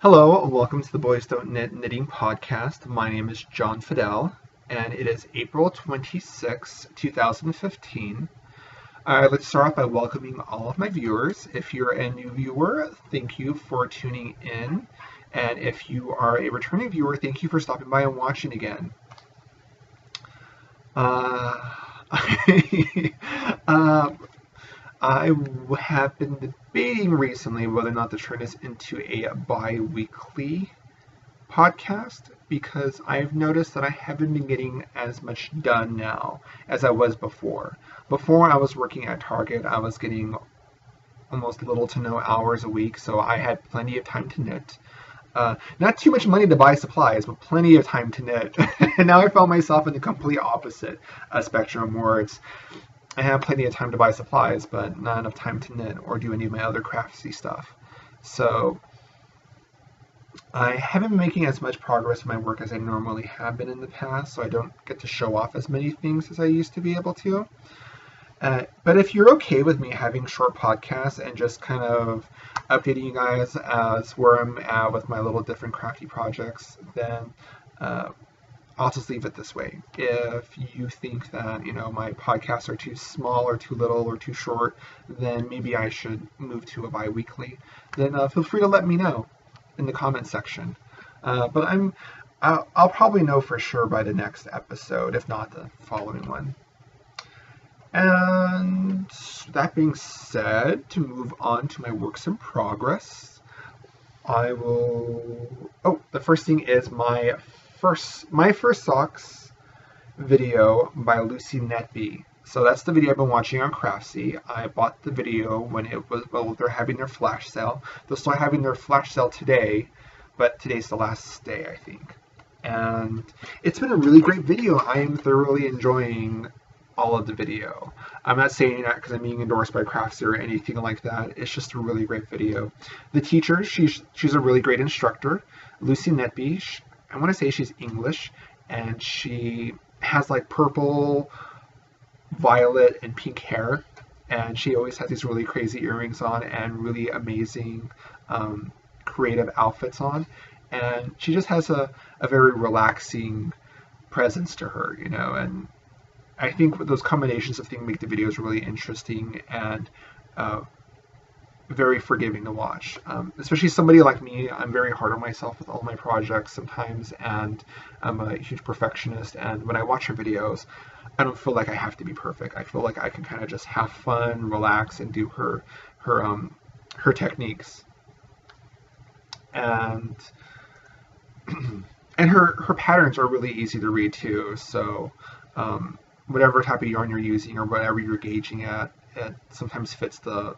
Hello, and welcome to the Boys Don't Knit Knitting Podcast. My name is John-Fidel, and it is April 26, 2015. I'd like to start off by welcoming all of my viewers. If you're a new viewer, thank you for tuning in. And if you are a returning viewer, thank you for stopping by and watching again. I have been debating recently whether or not to turn this into a bi-weekly podcast because I've noticed that I haven't been getting as much done now as I was before. Before I was working at Target, I was getting almost little to no hours a week, so I had plenty of time to knit. Not too much money to buy supplies, but plenty of time to knit. And now I found myself in the complete opposite spectrum where I have plenty of time to buy supplies, but not enough time to knit or do any of my other craftsy stuff. So I haven't been making as much progress in my work as I normally have been in the past, so I don't get to show off as many things as I used to be able to. But if you're okay with me having short podcasts and just kind of updating you guys as where I'm at with my little different crafty projects, then I'll just leave it this way. If you think that, my podcasts are too small or too little or too short, then maybe I should move to a bi-weekly. Then feel free to let me know in the comment section. But I'll probably know for sure by the next episode, if not the following one. And that being said, to move on to my works in progress, the first thing is my first socks video by Lucy Netby. So that's the video I've been watching on Craftsy. I bought the video when they're having their flash sale. They'll start having their flash sale today, but today's the last day, I think. And it's been a really great video. I am thoroughly enjoying all of the video. I'm not saying that because I'm being endorsed by Craftsy or anything like that. It's just a really great video. The teacher, she's a really great instructor. Lucy Netby, I want to say she's English, and she has like purple, violet, and pink hair, and she always has these really crazy earrings on and really amazing creative outfits on, and she just has a very relaxing presence to her, and I think those combinations of things make the videos really interesting and very forgiving to watch. Especially somebody like me, I'm very hard on myself with all my projects sometimes, and I'm a huge perfectionist, and when I watch her videos, I don't feel like I have to be perfect. I feel like I can kind of just have fun, relax, and do her techniques. And and her patterns are really easy to read too, so whatever type of yarn you're using or whatever you're gauging at, it sometimes fits the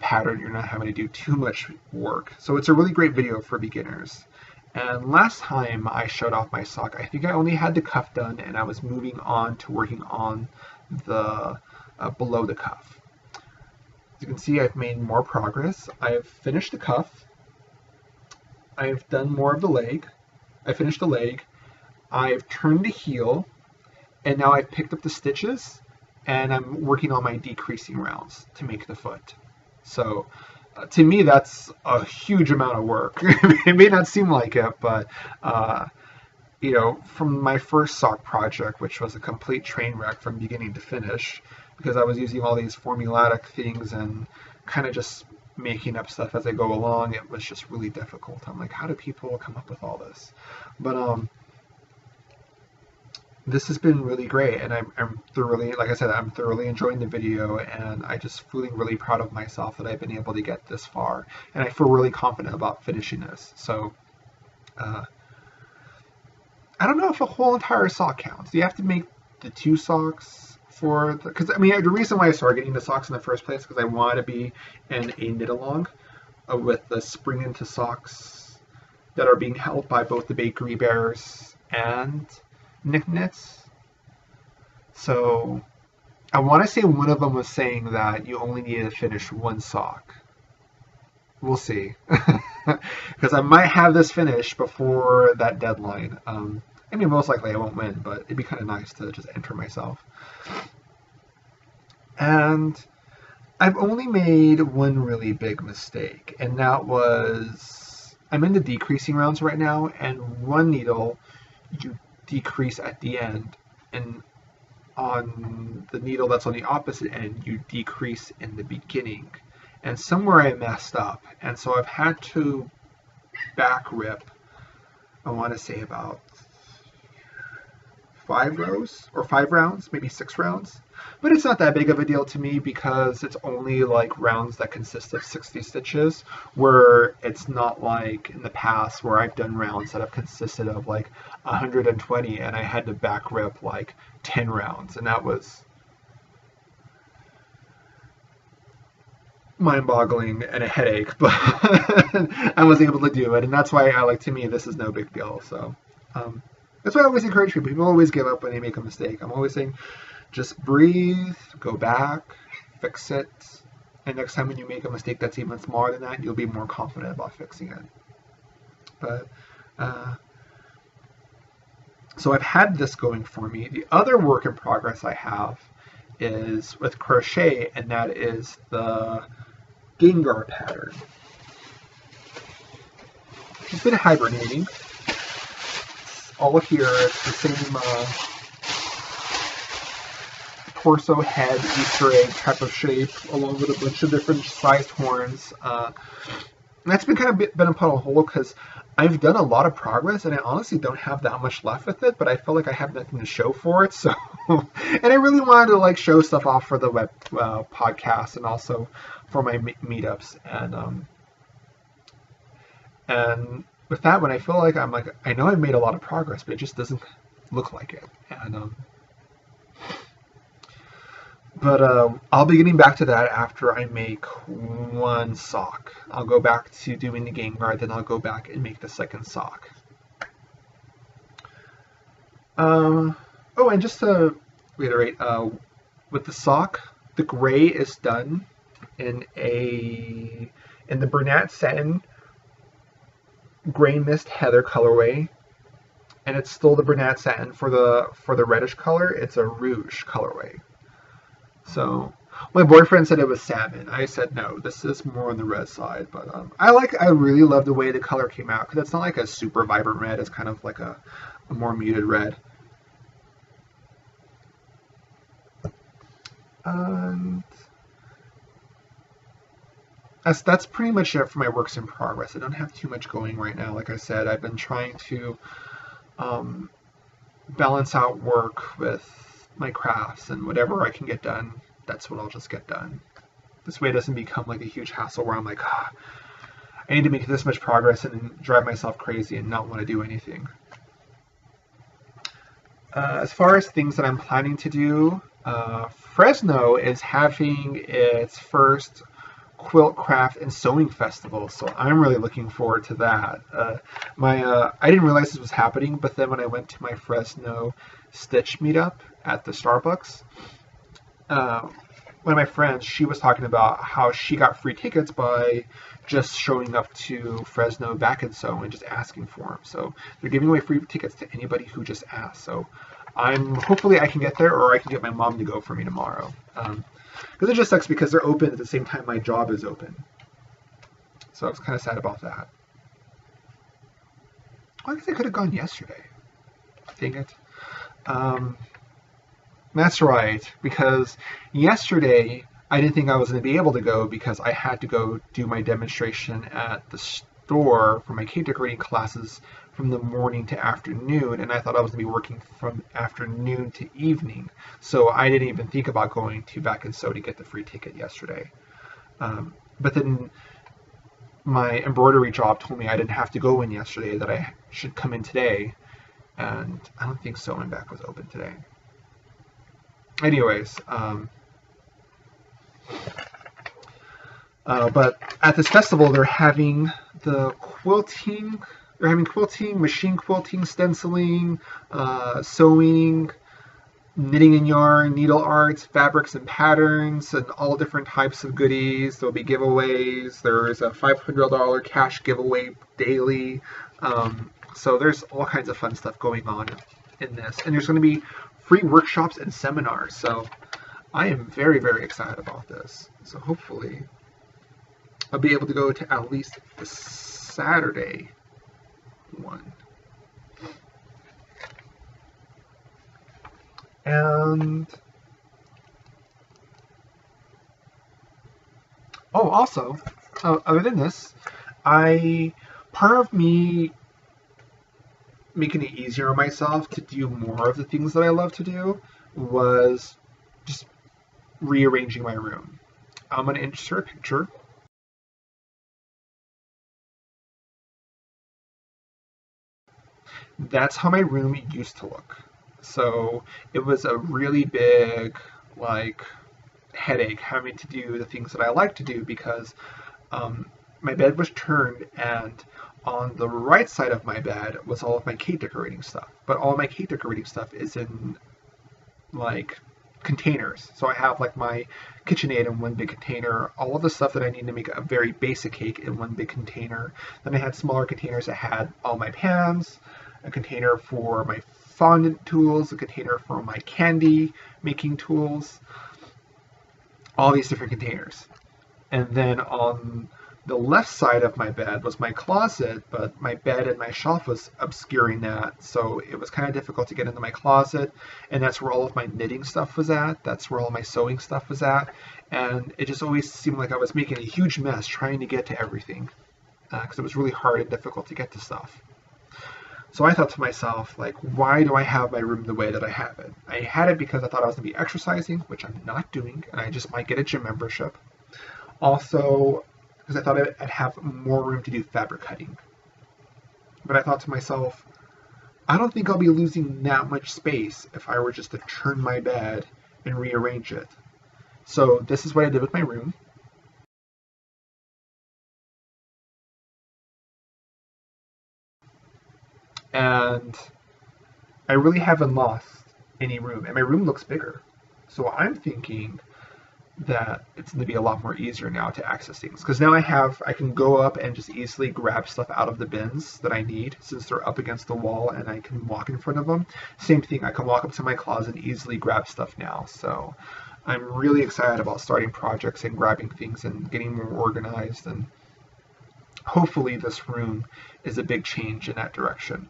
pattern. You're not having to do too much work. So it's a really great video for beginners. And last time I showed off my sock, I think I only had the cuff done and I was moving on to working on the below the cuff. As you can see, I've made more progress. I've finished the cuff. I've done more of the leg. I finished the leg. I've turned the heel, and now I've picked up the stitches, and I'm working on my decreasing rounds to make the foot. So to me, that's a huge amount of work. It may not seem like it, but from my first sock project, which was a complete train wreck from beginning to finish, because I was using all these formulatic things and kind of just making up stuff as I go along, it was just really difficult. I'm like, how do people come up with all this? But this has been really great, and I'm thoroughly, like I said, I'm thoroughly enjoying the video, and I just feeling really proud of myself that I've been able to get this far, and I feel really confident about finishing this. So I don't know if a whole entire sock counts. You have to make the 2 socks because the reason why I started getting the socks in the first place is because I wanted to be in a knit along with the spring into socks that are being held by both the Bakery Bears and Nick Knits. So I want to say one of them was saying that you only need to finish 1 sock. We'll see. Because I might have this finished before that deadline. Most likely I won't win, but it'd be kind of nice to just enter myself. And I've only made one really big mistake, and that was I'm in the decreasing rounds right now, and one needle you decrease at the end, and on the needle that's on the opposite end, you decrease in the beginning. And somewhere I messed up, and so I've had to back rip, I want to say about 5 rounds, maybe 6 rounds. But it's not that big of a deal to me because it's only like rounds that consist of 60 stitches, where it's not like in the past where I've done rounds that have consisted of like 120 and I had to back rip like 10 rounds, and that was mind-boggling and a headache, but I was able to do it, and that's why to me this is no big deal. So that's why I always encourage people. People always give up when they make a mistake. I'm always saying, just breathe, go back, fix it, and next time when you make a mistake that's even smaller than that, you'll be more confident about fixing it. But so I've had this going for me. The other work in progress I have is with crochet, and that is the Gengar pattern. She's been hibernating. All here, it's the same torso, head, Easter egg type of shape, along with a bunch of different sized horns. That's been kind of been a puddle hole because I've done a lot of progress, and I honestly don't have that much left with it, but I feel like I have nothing to show for it. So, and I really wanted to like show stuff off for the web podcast and also for my meetups. And with that one, I feel like I know I've made a lot of progress, but it just doesn't look like it. And but I'll be getting back to that after I make one sock. I'll go back to doing the Gengar, then I'll go back and make the second sock. Oh, and just to reiterate, with the sock, the gray is done in the Bernat Satin Gray Mist Heather colorway, and it's still the Bernat Satin for the reddish color. It's a Rouge colorway. So my boyfriend said it was salmon. I said no, this is more on the red side. But I really love the way the color came out because it's not like a super vibrant red. It's kind of like a more muted red. And that's pretty much it for my works in progress. I don't have too much going right now. Like I said, I've been trying to balance out work with my crafts, and whatever I can get done, that's what I'll just get done. This way it doesn't become like a huge hassle where I'm like, I need to make this much progress and then drive myself crazy and not want to do anything. As far as things that I'm planning to do, Fresno is having its first quilt craft and sewing festival, so I'm really looking forward to that. I didn't realize this was happening, but then when I went to my Fresno Stitch meetup at the Starbucks, one of my friends, she was talking about how she got free tickets by just showing up to Fresno Back and Sew and just asking for them. So they're giving away free tickets to anybody who just asks. So hopefully I can get there, or I can get my mom to go for me tomorrow. Because it just sucks because they're open at the same time my job is open. So I was kind of sad about that. I guess I could have gone yesterday. Dang it. That's right, because yesterday I didn't think I was going to be able to go because I had to go do my demonstration at the store for my cake decorating classes from the morning to afternoon, and I thought I was going to be working from afternoon to evening, so I didn't even think about going to Back and Sew to get the free ticket yesterday. But then my embroidery job told me I didn't have to go in yesterday, that I should come in today, and I don't think Sew and Back was open today. Anyways, but at this festival they're having quilting, machine quilting, stenciling, sewing, knitting and yarn, needle arts, fabrics and patterns, and all different types of goodies. There'll be giveaways. There's a $500 cash giveaway daily. So there's all kinds of fun stuff going on in this. And there's going to be free workshops and seminars. So I am very, very excited about this. So hopefully I'll be able to go to at least the Saturday one. And also, other than this, part of me making it easier on myself to do more of the things that I love to do was just rearranging my room. I'm going to insert a picture. That's how my room used to look. So it was a really big, like, headache having to do the things that I like to do because my bed was turned, and on the right side of my bed was all of my cake decorating stuff. But all of my cake decorating stuff is in like containers. So I have like my KitchenAid in one big container, all of the stuff that I need to make a very basic cake in one big container. Then I had smaller containers that had all my pans, a container for my fondant tools, a container for my candy making tools, all these different containers. And then on the left side of my bed was my closet, but my bed and my shelf was obscuring that, so it was kind of difficult to get into my closet, and that's where all of my knitting stuff was at, that's where all my sewing stuff was at, and it just always seemed like I was making a huge mess trying to get to everything, because it was really hard and difficult to get to stuff. So I thought to myself, like, why do I have my room the way that I have it? I had it because I thought I was going to be exercising, which I'm not doing, and I just might get a gym membership. Also, because I thought I'd have more room to do fabric cutting. But I thought to myself, I don't think I'll be losing that much space if I were just to turn my bed and rearrange it. So this is what I did with my room. And I really haven't lost any room. And my room looks bigger. So I'm thinking that it's going to be a lot more easier now to access things, because now I can go up and just easily grab stuff out of the bins that I need since they're up against the wall and I can walk in front of them. Same thing, I can walk up to my closet and easily grab stuff now. So I'm really excited about starting projects and grabbing things and getting more organized, and hopefully this room is a big change in that direction.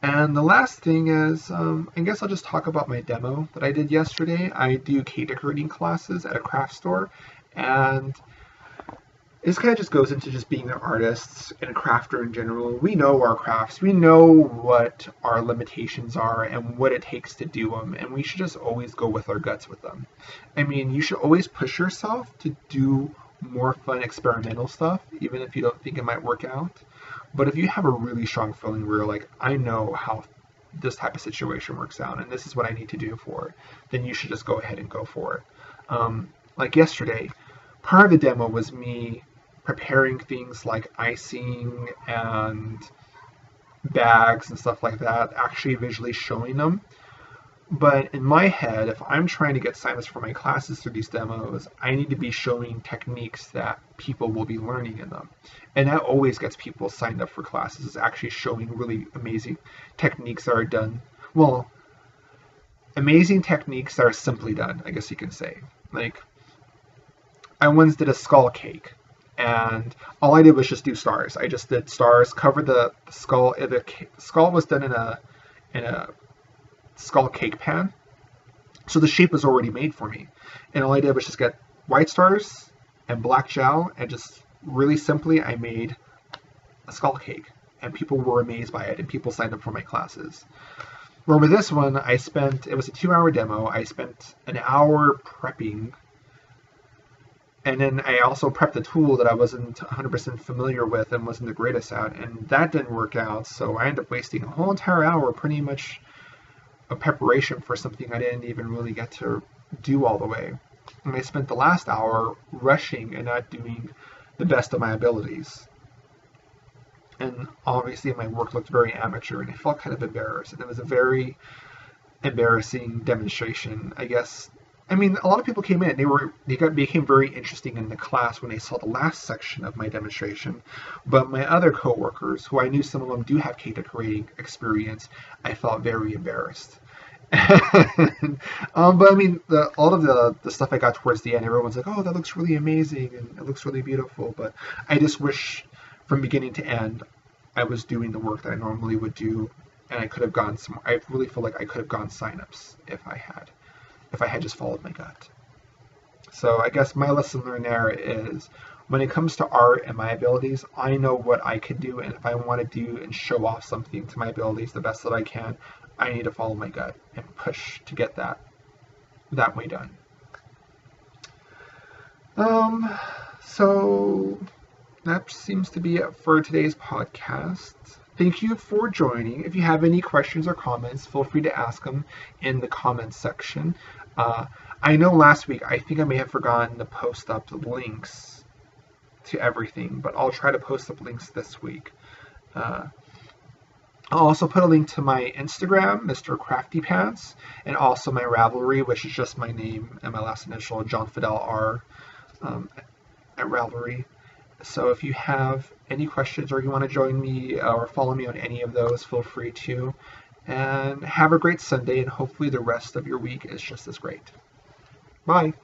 And the last thing is, I guess I'll just talk about my demo that I did yesterday. I do cake decorating classes at a craft store, and this kind of just goes into just being an artist and a crafter in general. We know our crafts, we know what our limitations are and what it takes to do them, and we should just always go with our guts with them. I mean, you should always push yourself to do more fun experimental stuff, even if you don't think it might work out. But if you have a really strong feeling where you're like, I know how this type of situation works out and this is what I need to do for it, then you should just go ahead and go for it. Like yesterday, part of the demo was me preparing things like icing and bags and stuff like that, actually visually showing them. But in my head, if I'm trying to get signups for my classes through these demos, I need to be showing techniques that people will be learning in them. And that always gets people signed up for classes, is actually showing really amazing techniques that are done. Well, amazing techniques that are simply done, I guess you can say. Like, I once did a skull cake, and all I did was just do stars. I just did stars, covered the skull. The skull was done in a skull cake pan, so the shape was already made for me, and all I did was just get white stars and black gel, and just really simply I made a skull cake, and people were amazed by it, and people signed up for my classes. Where with this one, it was a 2-hour demo. I spent an hour prepping, and then I also prepped the tool that I wasn't 100% familiar with and wasn't the greatest at, and that didn't work out, so I ended up wasting a whole entire hour pretty much a preparation for something I didn't even really get to do all the way. And I spent the last hour rushing and not doing the best of my abilities. And obviously my work looked very amateur, and I felt kind of embarrassed. And it was a very embarrassing demonstration, I guess. I mean, a lot of people came in. Became very interesting in the class when they saw the last section of my demonstration. But my other coworkers, who I knew some of them do have cake decorating experience, I felt very embarrassed. But I mean, all of the stuff I got towards the end, everyone's like, "Oh, that looks really amazing and it looks really beautiful." But I just wish, from beginning to end, I was doing the work that I normally would do, and I could have gone some. I really feel like I could have gone signups if I had just followed my gut. So I guess my lesson learned there is, when it comes to art and my abilities, I know what I can do, and if I want to do and show off something to my abilities the best that I can, I need to follow my gut and push to get that way done. Um, so that seems to be it for today's podcast. Thank you for joining. If you have any questions or comments, feel free to ask them in the comments section. I know last week I think I may have forgotten to post up the links to everything, but I'll try to post up links this week. I'll also put a link to my Instagram, Mr. Crafty Pants, and also my Ravelry, which is just my name and my last initial, John-Fidel R, at Ravelry. So if you have any questions or you want to join me or follow me on any of those, feel free to. And have a great Sunday, and hopefully the rest of your week is just as great. Bye.